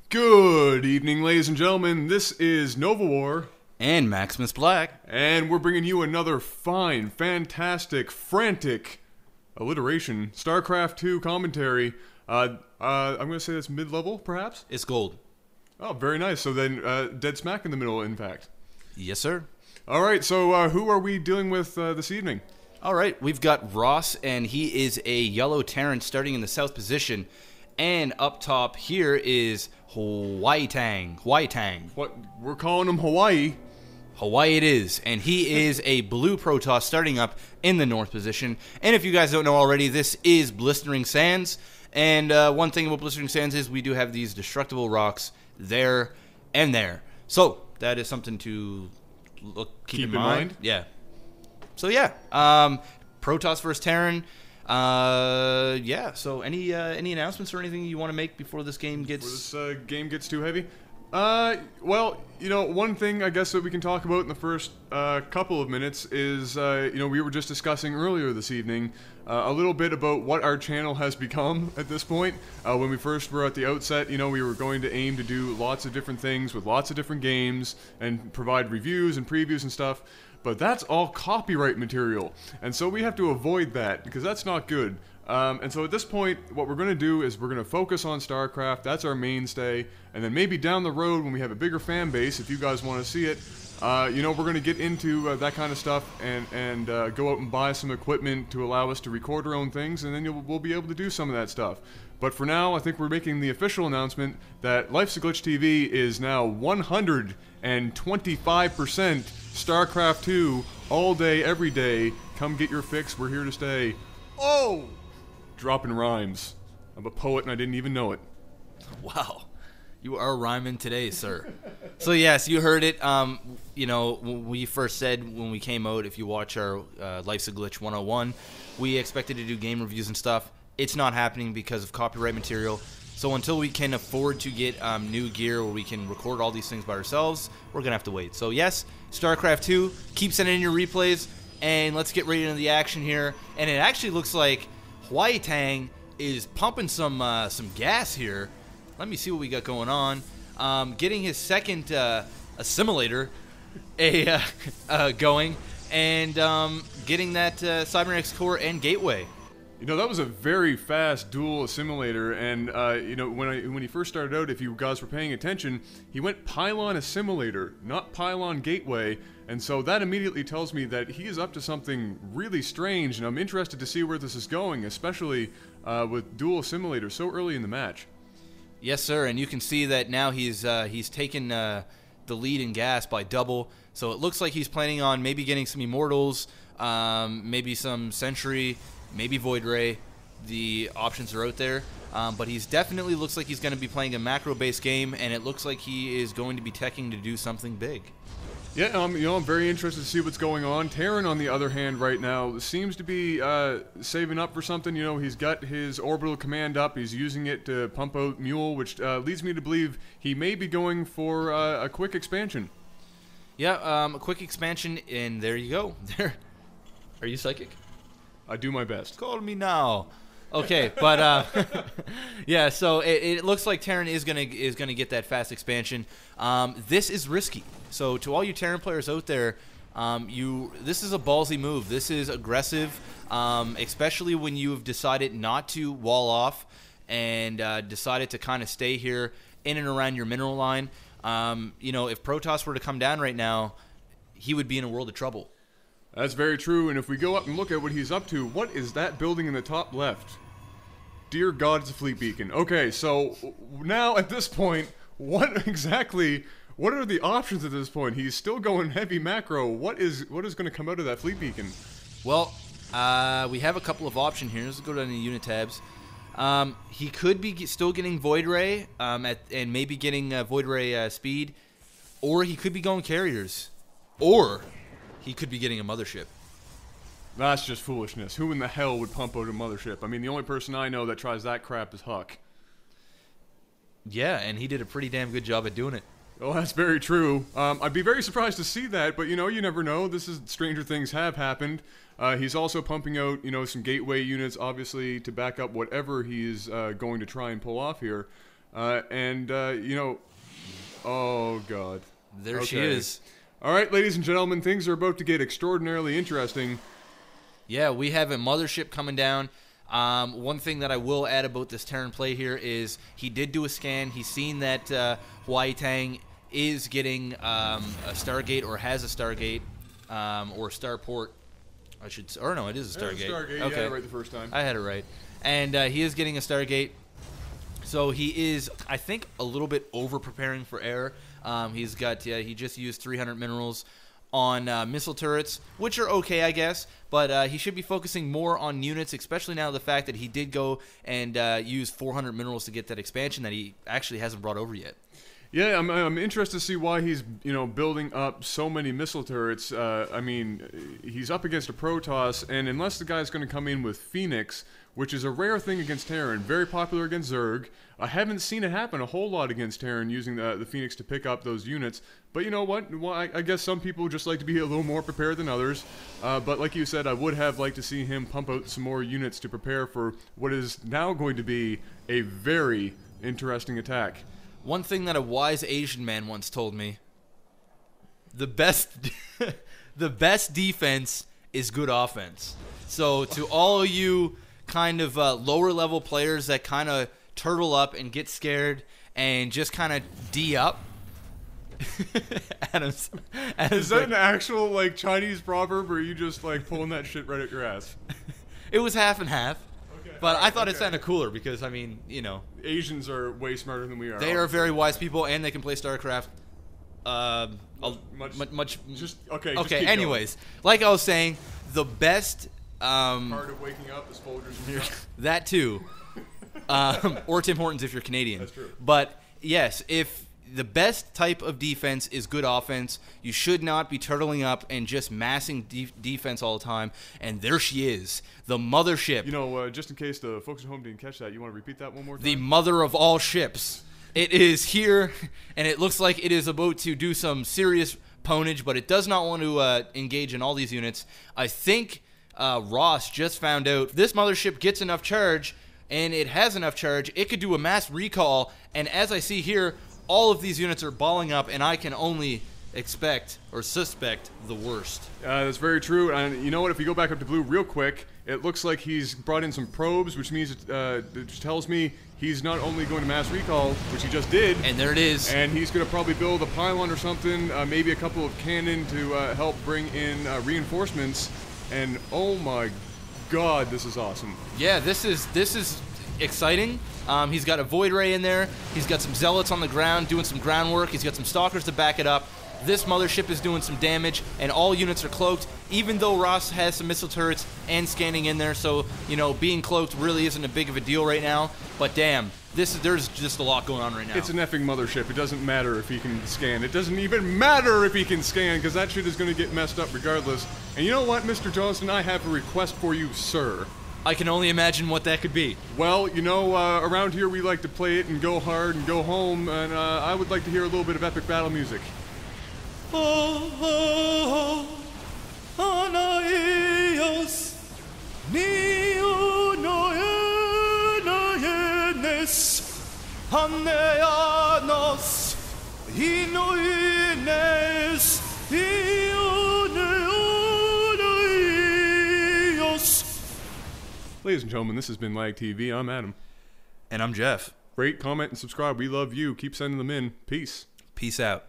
Good evening, ladies and gentlemen. This is Nova War, And Maximus Black. and we're bringing you another fine, fantastic, frantic alliteration Starcraft 2 commentary. I'm going to say that's mid-level, perhaps? It's gold. Oh, very nice. So then, dead smack in the middle, in fact. Yes, sir. All right, so who are we dealing with this evening? All right, we've got Ross, and he is a yellow Terran starting in the south position. And up top here is HwaiTaeng. What? We're calling him Hawaii. Hawaii it is, and he is a blue Protoss starting up in the north position. And if you guys don't know already, this is Blistering Sands. And one thing about Blistering Sands is we do have these destructible rocks there and there. So that is something to keep in mind. Yeah. So yeah, Protoss versus Terran. Yeah. So any announcements or anything you want to make before this game gets? Before this game gets too heavy? Well, you know, one thing I guess that we can talk about in the first couple of minutes is, you know, we were just discussing earlier this evening a little bit about what our channel has become at this point. When we first were at the outset, you know, we were going to aim to do lots of different things with lots of different games and provide reviews and previews and stuff. But that's all copyright material, and so we have to avoid that because that's not good. And so at this point, what we're going to do is we're going to focus on StarCraft. That's our mainstay. And then maybe down the road when we have a bigger fan base, if you guys want to see it, you know, we're going to get into that kind of stuff and go out and buy some equipment to allow us to record our own things, and then we'll be able to do some of that stuff. But for now, I think we're making the official announcement that LifeSAGlitchTV is now 125% StarCraft 2 all day, every day. Come get your fix. We're here to stay. Oh! Dropping rhymes. I'm a poet and I didn't even know it. Wow, you are rhyming today, sir. So yes, you heard it. You know, when we first said when we came out, if you watch our Life's a Glitch 101, we expected to do game reviews and stuff. It's not happening because of copyright material. So until we can afford to get new gear where we can record all these things by ourselves, we're gonna have to wait. So yes, StarCraft 2, keep sending in your replays, and let's get right into the action here. And it actually looks like HwaiTaeng is pumping some gas here. Let me see what we got going on. Getting his second assimilator going, and getting that Cybernetic core and gateway. You know, that was a very fast dual assimilator, and you know, when he first started out, if you guys were paying attention, he went pylon assimilator, not pylon gateway, and so that immediately tells me that he is up to something really strange, and I'm interested to see where this is going, especially with dual assimilator so early in the match. Yes, sir, and you can see that now he's taken the lead in gas by double, so it looks like he's planning on maybe getting some Immortals, maybe some Sentry, maybe Void Ray. The options are out there, but he's definitely looks like he's going to be playing a macro-based game, and it looks like he is going to be teching to do something big. Yeah, you know, I'm very interested to see what's going on. Terran, on the other hand, right now seems to be saving up for something. You know, he's got his orbital command up. He's using it to pump out Mule, which leads me to believe he may be going for a quick expansion. Yeah, a quick expansion, and there you go. There. Are you psychic? I do my best. Call me now. Okay, but yeah. So it looks like Terran is gonna get that fast expansion. This is risky. So to all you Terran players out there, this is a ballsy move. This is aggressive, especially when you've decided not to wall off and decided to kind of stay here in and around your mineral line. You know, if Protoss were to come down right now, he would be in a world of trouble. That's very true, and if we go up and look at what he's up to, what is that building in the top left? Dear God, it's a fleet beacon. Okay, so now at this point, what are the options at this point? He's still going heavy macro. What is going to come out of that fleet beacon? Well, we have a couple of options here. Let's go down to unit tabs. He could be still getting Void Ray and maybe getting Void Ray speed, or he could be going carriers, or he could be getting a mothership. That's just foolishness. Who in the hell would pump out a mothership? I mean, the only person I know that tries that crap is Huck. Yeah, and he did a pretty damn good job at doing it. Oh, that's very true. I'd be very surprised to see that, but you know, you never know. Stranger things have happened. He's also pumping out, you know, some gateway units, obviously, to back up whatever he's going to try and pull off here. You know, oh god, There she is. All right, ladies and gentlemen, things are about to get extraordinarily interesting. Yeah, we have a mothership coming down. One thing that I will add about this Terran play here is he did do a scan. He's seen that HwaiTaeng is getting a Stargate, or has a Stargate, or Starport. No, it is a Stargate. Stargate, okay. You had it right the first time. I had it right. And he is getting a Stargate. So he is, I think, a little bit over-preparing for air. He's got, he just used 300 minerals on missile turrets, which are okay, I guess. But he should be focusing more on units, especially now the fact that he did go and use 400 minerals to get that expansion that he actually hasn't brought over yet. Yeah, I'm interested to see why he's, building up so many missile turrets. I mean, he's up against a Protoss, and unless the guy's going to come in with Phoenix, which is a rare thing against Terran, very popular against Zerg. I haven't seen it happen a whole lot against Terran using the Phoenix to pick up those units. But you know what? Well, I guess some people just like to be a little more prepared than others. But like you said, I would have liked to see him pump out some more units to prepare for what is now going to be a very interesting attack. One thing that a wise Asian man once told me: the best, the best defense is good offense. So to all of you kind of lower level players that kind of turtle up and get scared and just kind of D up. Adam's is that an actual like Chinese proverb, or are you just like pulling that shit right at your ass? It was half and half. But I thought it sounded cooler because, I mean, Asians are way smarter than we are. They are very wise people, and they can play Starcraft. Much. Just okay. Okay. Anyways, like I was saying, the best. Part of waking up is Folgers. That too. Or Tim Hortons if you're Canadian. That's true. But yes, if the best type of defense is good offense, you should not be turtling up and just massing defense all the time. And there she is, the mothership. Just in case the folks at home didn't catch that, you want to repeat that one more time? The mother of all ships. It is here, and it looks like it is about to do some serious ponage, but it does not want to engage in all these units. I think Ross just found out this mothership gets enough charge, and it has enough charge. It could do a mass recall, and as I see here, all of these units are balling up, and I can only expect or suspect the worst. That's very true. And you know what? If we go back up to blue real quick, it looks like he's brought in some probes, which means it tells me he's not only going to mass recall, which he just did. And there it is. And he's going to probably build a pylon or something, maybe a couple of cannon to help bring in reinforcements. And oh my god, this is awesome. Yeah, this is exciting. He's got a Void Ray in there. He's got some Zealots on the ground doing some groundwork. He's got some Stalkers to back it up. This mothership is doing some damage, and all units are cloaked, even though Ross has some missile turrets and scanning in there, so, being cloaked really isn't a big of a deal right now. But damn, there's just a lot going on right now. It's an effing mothership. It doesn't matter if he can scan. It doesn't even matter if he can scan, because that shit is going to get messed up regardless. And you know what, Mr. Johnston? I have a request for you, sir. I can only imagine what that could be. Well, around here we like to play it and go hard and go home, and I would like to hear a little bit of epic battle music. Ladies and gentlemen, this has been LAGTV. I'm Adam. And I'm Jeff. Rate, comment, and subscribe. We love you. Keep sending them in. Peace. Peace out.